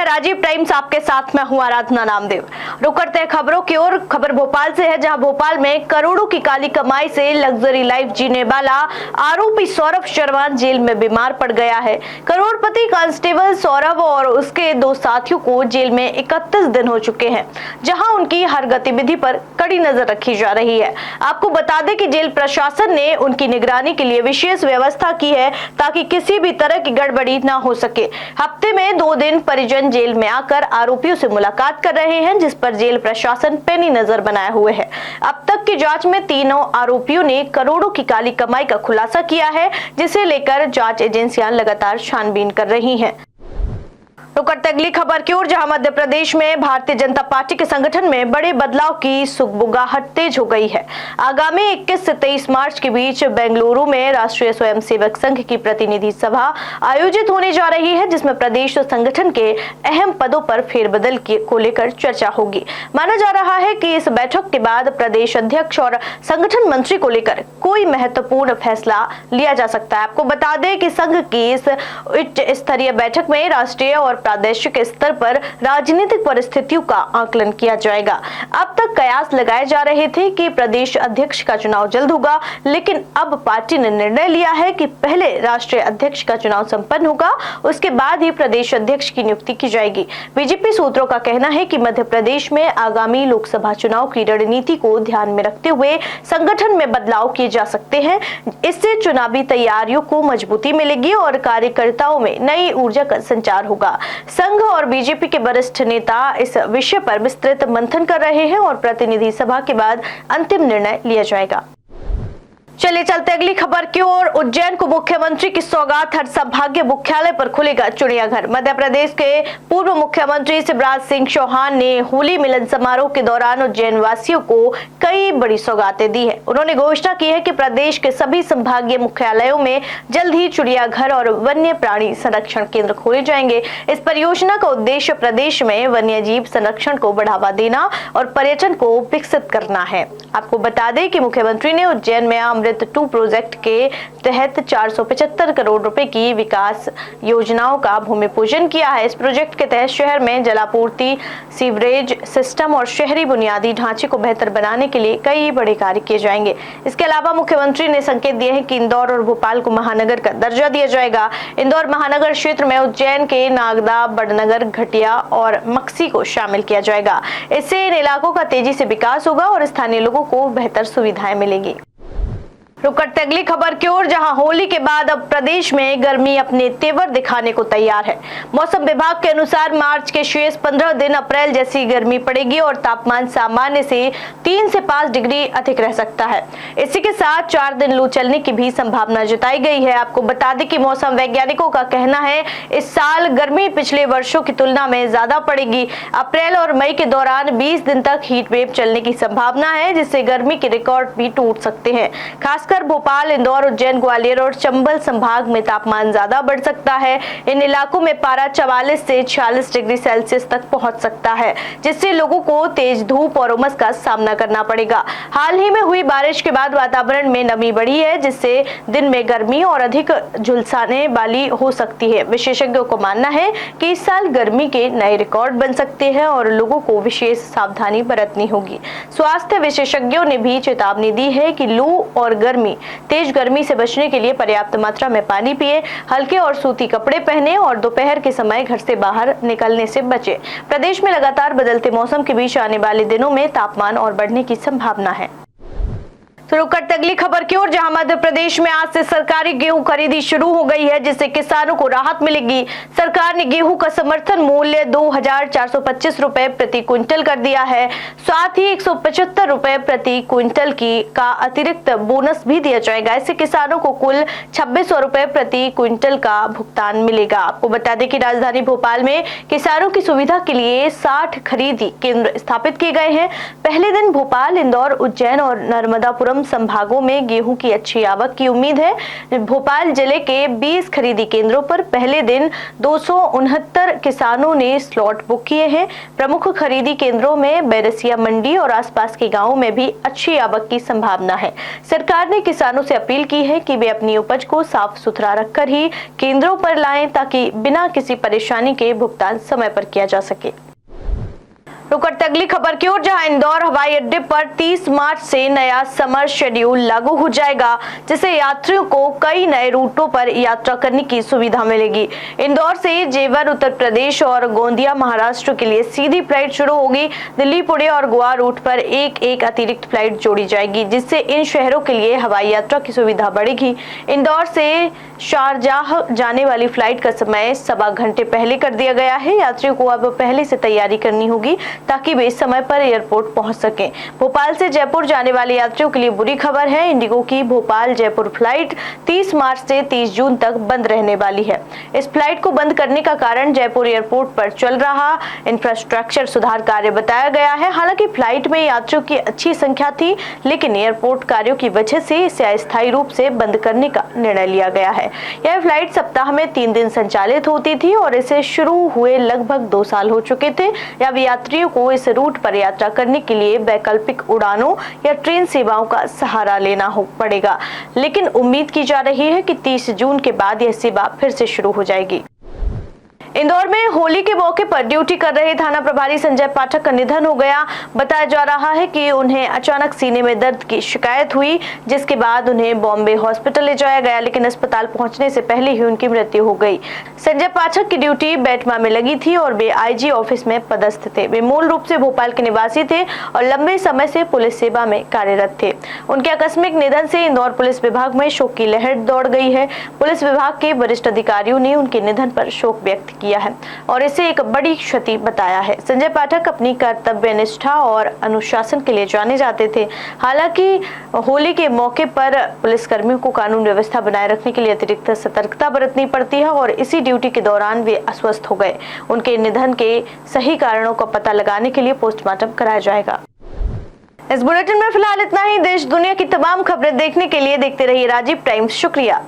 Rajiv times, आपके साथ मैं हूं आराधना नामदेव। रुक करते हैं खबरों की ओर। खबर भोपाल से है, जहां भोपाल में करोड़ों की काली कमाई से लग्जरी लाइफ जीने वाला आरोपी सौरभ शर्मा जेल में बीमार पड़ गया है। करोड़पति कांस्टेबल सौरभ और उसके दो साथियों को जेल में 31 दिन हो चुके हैं, जहां उनकी हर गतिविधि पर कड़ी नजर रखी जा रही है। आपको बता दें कि जेल प्रशासन ने उनकी निगरानी के लिए विशेष व्यवस्था की है, ताकि किसी भी तरह की गड़बड़ी न हो सके। हफ्ते में 2 दिन परिजन जेल में आकर आरोपियों से मुलाकात कर रहे हैं, जिस पर जेल प्रशासन पैनी नजर बनाए हुए है। अब तक की जांच में तीनों आरोपियों ने करोड़ों की काली कमाई का खुलासा किया है, जिसे लेकर जांच एजेंसियां लगातार छानबीन कर रही हैं। तो करते अगली खबर की ओर, जहां मध्य प्रदेश में भारतीय जनता पार्टी के संगठन में बड़े बदलाव की सुगबुगाहट तेज हो गई है। आगामी 21 से 23 मार्च के बीच बेंगलुरु में राष्ट्रीय स्वयंसेवक संघ की प्रतिनिधि सभा आयोजित होने जा रही है, जिसमें प्रदेश संगठन के अहम पदों पर फेरबदल को लेकर चर्चा होगी। माना जा रहा है कि इस बैठक के बाद प्रदेश अध्यक्ष और संगठन मंत्री को लेकर कोई महत्वपूर्ण फैसला लिया जा सकता है। आपको बता दें कि संघ की इस उच्च स्तरीय बैठक में राष्ट्रीय और प्रादेशिक स्तर पर राजनीतिक परिस्थितियों का आकलन किया जाएगा। अब तक कयास लगाए जा रहे थे कि प्रदेश अध्यक्ष का चुनाव जल्द होगा, लेकिन अब पार्टी ने निर्णय लिया है कि पहले राष्ट्रीय अध्यक्ष का चुनाव संपन्न होगा, उसके बाद ही प्रदेश अध्यक्ष की नियुक्ति की जाएगी। बीजेपी सूत्रों का कहना है कि मध्य प्रदेश में आगामी लोकसभा चुनाव की रणनीति को ध्यान में रखते हुए संगठन में बदलाव किए जा सकते हैं। इससे चुनावी तैयारियों को मजबूती मिलेगी और कार्यकर्ताओं में नई ऊर्जा का संचार होगा। संघ और बीजेपी के वरिष्ठ नेता इस विषय पर विस्तृत मंथन कर रहे हैं और प्रतिनिधि सभा के बाद अंतिम निर्णय लिया जाएगा। चलिए चलते अगली खबर की ओर। उज्जैन को मुख्यमंत्री की सौगात, हर संभागीय मुख्यालय पर खुलेगा चिड़ियाघर। मध्य प्रदेश के पूर्व मुख्यमंत्री शिवराज सिंह चौहान ने होली मिलन समारोह के दौरान उज्जैन वासियों को कई बड़ी सौगातें दी है। उन्होंने घोषणा की है कि प्रदेश के सभी संभागीय मुख्यालयों में जल्द ही चिड़ियाघर और वन्य प्राणी संरक्षण केंद्र खोले जाएंगे। इस परियोजना का उद्देश्य प्रदेश में वन्य जीव संरक्षण को बढ़ावा देना और पर्यटन को विकसित करना है। आपको बता दें कि मुख्यमंत्री ने उज्जैन में अमृत 2 प्रोजेक्ट के तहत 475 करोड़ रुपए की विकास योजनाओं का भूमि पूजन किया है। इस प्रोजेक्ट के तहत शहर में जलापूर्ति, सीवरेज सिस्टम और शहरी बुनियादी ढांचे को बेहतर बनाने के लिए कई बड़े कार्य किए जाएंगे। इसके अलावा मुख्यमंत्री ने संकेत दिए हैं कि इंदौर और भोपाल को महानगर का दर्जा दिया जाएगा। इंदौर महानगर क्षेत्र में उज्जैन के नागदा, बड़नगर, घटिया और मक्सी को शामिल किया जाएगा। इससे इन इलाकों का तेजी से विकास होगा और स्थानीय लोगों को बेहतर सुविधाएं मिलेंगी। रुक करते अगली खबर की ओर, जहां होली के बाद अब प्रदेश में गर्मी अपने तेवर दिखाने को तैयार है। मौसम विभाग के अनुसार मार्च के शेष 15 दिन अप्रैल जैसी गर्मी पड़ेगी और तापमान सामान्य से 3 से 5 डिग्री अधिक रह सकता है। इसी के साथ 4 दिन लू चलने की भी संभावना जताई गई है। आपको बता दें कि मौसम वैज्ञानिकों का कहना है इस साल गर्मी पिछले वर्षों की तुलना में ज्यादा पड़ेगी। अप्रैल और मई के दौरान 20 दिन तक हीट वेव चलने की संभावना है, जिससे गर्मी के रिकॉर्ड भी टूट सकते हैं। खासकर भोपाल, इंदौर, उज्जैन, ग्वालियर और चंबल संभाग में तापमान ज्यादा बढ़ सकता है। इन इलाकों में पारा 44 से 46 डिग्री सेल्सियस तक पहुंच सकता है, जिससे लोगों को तेज धूप और उमस का सामना करना पड़ेगा। हाल ही में हुई बारिश के बाद वातावरण में नमी बढ़ी है, जिससे दिन में गर्मी और अधिक झुलसाने वाली हो सकती है। विशेषज्ञों को मानना है कि इस साल गर्मी के नए रिकॉर्ड बन सकते हैं और लोगों को विशेष सावधानी बरतनी होगी। स्वास्थ्य विशेषज्ञों ने भी चेतावनी दी है कि लू और तेज गर्मी से बचने के लिए पर्याप्त मात्रा में पानी पिए, हल्के और सूती कपड़े पहने और दोपहर के समय घर से बाहर निकलने से बचें। प्रदेश में लगातार बदलते मौसम के बीच आने वाले दिनों में तापमान और बढ़ने की संभावना है। तो रुक करते अगली खबर की ओर, जहां मध्य प्रदेश में आज से सरकारी गेहूं खरीदी शुरू हो गई है, जिससे किसानों को राहत मिलेगी। सरकार ने गेहूं का समर्थन मूल्य 2425 रुपए प्रति क्विंटल कर दिया है। साथ ही 175 रुपए प्रति क्विंटल का अतिरिक्त बोनस भी दिया जाएगा। इससे किसानों को कुल 2600 रुपए प्रति क्विंटल का भुगतान मिलेगा। आपको बता दें कि राजधानी भोपाल में किसानों की सुविधा के लिए 60 खरीदी केंद्र स्थापित किए गए हैं। पहले दिन भोपाल, इंदौर, उज्जैन और नर्मदापुरम संभागों में गेहूं की अच्छी आवक की उम्मीद है। भोपाल जिले के 20 खरीदी केंद्रों पर पहले दिन 269 किसानों ने स्लॉट बुक किए हैं। प्रमुख खरीदी केंद्रों में बैरसिया मंडी और आसपास के गांवों में भी अच्छी आवक की संभावना है। सरकार ने किसानों से अपील की है कि वे अपनी उपज को साफ सुथरा रखकर ही केंद्रों पर लाएं ताकि बिना किसी परेशानी के भुगतान समय पर किया जा सके। रुक करते अगली खबर की ओर, जहां इंदौर हवाई अड्डे पर 30 मार्च से नया समर शेड्यूल लागू हो जाएगा, जिससे यात्रियों को कई नए रूटों पर यात्रा करने की सुविधा मिलेगी। इंदौर से जेवर उत्तर प्रदेश और गोंदिया महाराष्ट्र के लिए सीधी फ्लाइट शुरू होगी। दिल्ली, पुणे और गोवा रूट पर एक अतिरिक्त फ्लाइट जोड़ी जाएगी, जिससे इन शहरों के लिए हवाई यात्रा की सुविधा बढ़ेगी। इंदौर से शारजाह जाने वाली फ्लाइट का समय 1.25 घंटे पहले कर दिया गया है। यात्रियों को अब पहले से तैयारी करनी होगी ताकि वे समय पर एयरपोर्ट पहुंच सकें। भोपाल से जयपुर जाने वाले यात्रियों के लिए बुरी खबर है। इंडिगो की भोपाल जयपुर फ्लाइट 30 मार्च से 30 जून तक बंद रहने वाली है। इस फ्लाइट को बंद करने का कारण जयपुर एयरपोर्ट पर चल रहा इंफ्रास्ट्रक्चर सुधार कार्य बताया गया है। हालांकि फ्लाइट में यात्रियों की अच्छी संख्या थी, लेकिन एयरपोर्ट कार्यों की वजह से इसे अस्थायी रूप से बंद करने का निर्णय लिया गया है। यह फ्लाइट सप्ताह में 3 दिन संचालित होती थी और इसे शुरू हुए लगभग 2 साल हो चुके थे। अब यात्रियों को इस रूट पर यात्रा करने के लिए वैकल्पिक उड़ानों या ट्रेन सेवाओं का सहारा लेना पड़ेगा, लेकिन उम्मीद की जा रही है कि 30 जून के बाद यह सेवा फिर से शुरू हो जाएगी। इंदौर में होली के मौके पर ड्यूटी कर रहे थाना प्रभारी संजय पाठक का निधन हो गया। बताया जा रहा है कि उन्हें अचानक सीने में दर्द की शिकायत हुई, जिसके बाद उन्हें बॉम्बे हॉस्पिटल ले जाया गया, लेकिन अस्पताल पहुंचने से पहले ही उनकी मृत्यु हो गई। संजय पाठक की ड्यूटी बेटमा में लगी थी और वे आईजी ऑफिस में पदस्थ थे। वे मूल रूप से भोपाल के निवासी थे और लंबे समय से पुलिस सेवा में कार्यरत थे। उनके आकस्मिक निधन से इंदौर पुलिस विभाग में शोक की लहर दौड़ गई है। पुलिस विभाग के वरिष्ठ अधिकारियों ने उनके निधन पर शोक व्यक्त किया है और इसे एक बड़ी क्षति बताया है। संजय पाठक अपनी कर्तव्य निष्ठा और अनुशासन के लिए जाने जाते थे। हालांकि होली के मौके पर पुलिसकर्मियों को कानून व्यवस्था बनाए रखने के लिए अतिरिक्त सतर्कता बरतनी पड़ती है और इसी ड्यूटी के दौरान वे अस्वस्थ हो गए। उनके निधन के सही कारणों का पता लगाने के लिए पोस्टमार्टम कराया जाएगा। इस बुलेटिन में फिलहाल इतना ही। देश दुनिया की तमाम खबरें देखने के लिए देखते रहिए राजीव टाइम्स। शुक्रिया।